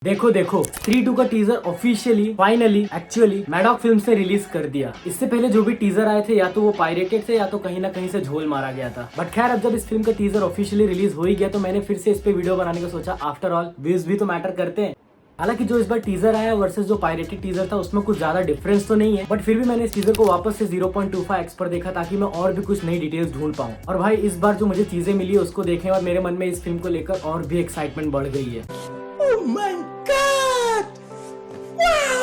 देखो देखो स्त्री 2 का teaser officially finally actually Maddock film से रिलीज कर दिया। इससे पहले जो भी टीजर आए थे या तो वो पायरेटेड थे या तो कहीं ना कहीं से झोल मारा गया था। बट खैर अब जब इस फिल्म का टीजर ऑफिशियली रिलीज हो ही गया तो मैंने फिर से इस पे वीडियो बनाने का सोचा। आफ्टर ऑल व्यूज भी तो मैटर करते हैं। हालांकि जो इस बार टीजर आया वर्सेस जो पायरेटेड टीजर था उसमें कुछ ज्यादा डिफरेंस तो नहीं है, बट फिर भी मैंने इस टीजर को वापस से 0.25x पर देखा ताकि मैं और भी कुछ नई डिटेल्स ढूंढ पाऊं। और भाई इस बार जो मुझे चीजें मिली है उसको देखने के बाद मेरे मन में इस फिल्म को लेकर और भी एक्साइटमेंट बढ़ गई है। Oh my God!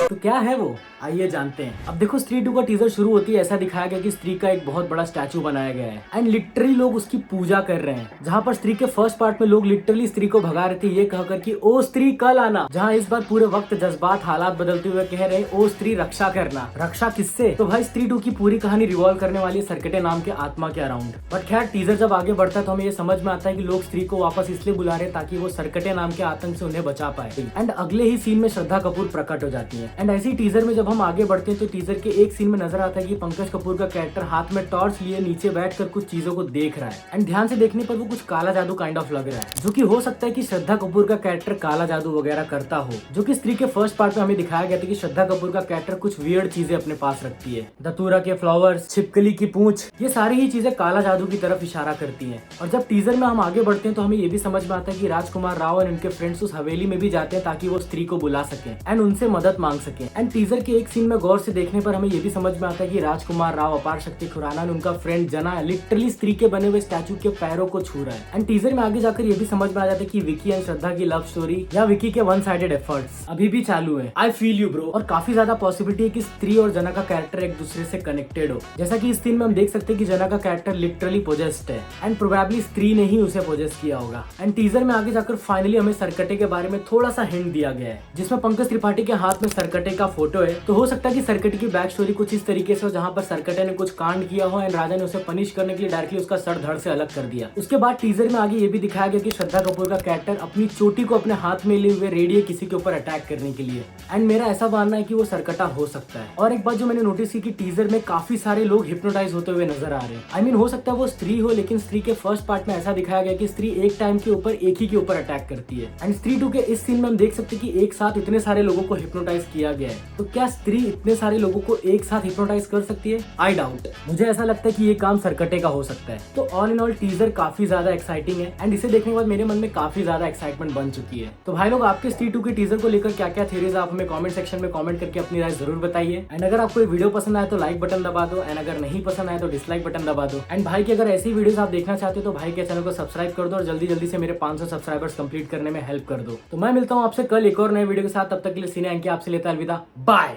तो क्या है वो, आइए जानते हैं। अब देखो स्त्री 2 का टीजर शुरू होती है ऐसा दिखाया गया कि स्त्री का एक बहुत बड़ा स्टैचू बनाया गया है एंड लिटरली लोग उसकी पूजा कर रहे हैं। जहाँ पर स्त्री के फर्स्ट पार्ट में लोग लिटरली स्त्री को भगा रहे थे ये कहकर कि ओ स्त्री कल आना, जहाँ इस बार पूरे वक्त जज्बात हालात बदलते हुए कह रहे ओ स्त्री रक्षा करना। रक्षा किससे? तो भाई स्त्री 2 की पूरी कहानी रिवॉल्व करने वाली है सरकटे नाम के आत्मा के अराउंड। बट खैर टीजर जब आगे बढ़ता है तो हमें ये समझ में आता है कि लोग स्त्री को वापस इसलिए बुला रहे हैं ताकि वो सरकटे नाम के आतंक से उन्हें बचा पाए। एंड अगले ही सीन में श्रद्धा कपूर प्रकट हो जाती है। एंड ऐसी टीजर में जब हम आगे बढ़ते हैं तो टीजर के एक सीन में नजर आता है कि पंकज कपूर का कैरेक्टर हाथ में टॉर्च लिए नीचे बैठकर कुछ चीजों को देख रहा है एंड ध्यान से देखने पर वो कुछ काला जादू काइंड ऑफ लग रहा है, जो कि हो सकता है कि श्रद्धा कपूर का कैरेक्टर काला जादू वगैरह करता हो। जो कि स्त्री के फर्स्ट पार्ट में हमें दिखाया गया था कि श्रद्धा कपूर का कैरेक्टर कुछ वियर्ड चीजें अपने पास रखती है। धतूरा के फ्लावर्स, छिपकली की पूंछ, ये सारी ही चीजें काला जादू की तरफ इशारा करती है। और जब टीजर में हम आगे बढ़ते हैं तो हमें ये भी समझ में आता है कि राजकुमार राव और उनके फ्रेंड्स उस हवेली में भी जाते हैं ताकि वो स्त्री को बुला सके एंड उनसे मदद मांग सके। एंड टीजर के एक सीन में गौर से देखने पर हमें ये भी समझ में आता है कि राजकुमार राव, अपार शक्ति खुराना और उनका फ्रेंड जना लिटरली स्त्री के बने हुए स्टैचू के पैरों को छू रहा है। एंड टीजर में आगे जाकर ये भी समझ में आ जाता है कि विकी एंड श्रद्धा की लव स्टोरी या विकी के वन साइडेड एफर्ट्स अभी भी चालू है। I feel you bro. और काफी ज्यादा पॉसिबिलिटी है कि स्त्री और जना का कैरेक्टर एक दूसरे से कनेक्टेड हो। जैसा कि इस सीन में हम देख सकते हैं कि जना का कैरेक्टर लिटरली पोजेस्ड है एंड प्रोबेबली स्त्री ने ही उसे पोजेस किया होगा। एंड टीजर में आगे जाकर फाइनली हमें सरकटे के बारे में थोड़ा सा हिंट दिया गया है, जिसमें पंकज त्रिपाठी के हाथ में सरकटे का फोटो है। तो हो सकता है कि सरकटे की बैक स्टोरी कुछ इस तरीके से हो जहाँ पर सरकटे ने कुछ कांड किया हो एंड राजा ने उसे पनिश करने के लिए डायरेक्टली उसका सर धड़ से अलग कर दिया। उसके बाद टीजर में आगे ये भी दिखाया गया कि श्रद्धा कपूर का कैरेक्टर अपनी चोटी को अपने हाथ में लिए हुए रेडी है किसी के ऊपर अटैक करने के लिए। एंड मेरा ऐसा मानना है कि वो सरकटा हो सकता है। और एक बात जो मैंने नोटिस की कि टीजर में काफी सारे लोग हिप्नोटाइज होते हुए नजर आ रहे हैं। आई मीन हो सकता है वो स्त्री हो, लेकिन स्त्री के फर्स्ट पार्ट में ऐसा दिखाया गया कि स्त्री एक टाइम के ऊपर एक ही के ऊपर अटैक करती है। एंड स्त्री 2 के इस सीन में हम देख सकते हैं कि एक साथ इतने सारे लोगों को हिप्नोटाइज किया गया है। तो क्या स्त्री इतने सारे लोगों को एक साथ हिप्नोटाइज कर सकती है? I doubt. मुझे ऐसा लगता है कि ये काम सरकटे का हो सकता है। तो ऑल इन ऑल टीजर काफी ज्यादा एक्साइटिंग है एंड इसे देखने के बाद मेरे मन में काफी ज्यादा एक्साइटमेंट बन चुकी है। तो भाई लोग आपके स्त्री 2 के टीजर को लेकर क्या क्या थ्योरीज आप हमें कमेंट सेक्शन में कमेंट करके अपनी राय जरूर बताइए। एंड अगर आपको ये वीडियो पसंद आए तो लाइक बटन दबा दो एंड अगर नहीं पसंद आए तो डिसलाइक बटन दबा दो। एंड भाई की अगर ऐसी वीडियोस आप देखना चाहते हो तो भाई के चैनल को सब्सक्राइब कर दो और जल्दी जल्दी से मेरे 500 सब्सक्राइबर्स कंप्लीट करने में हेल्प कर दो। तो मैं मिलता हूँ आपसे कल एक और नए वीडियो के साथ। तब तक के लिए सीने एंड आपसे लेता अलविदा, बाय।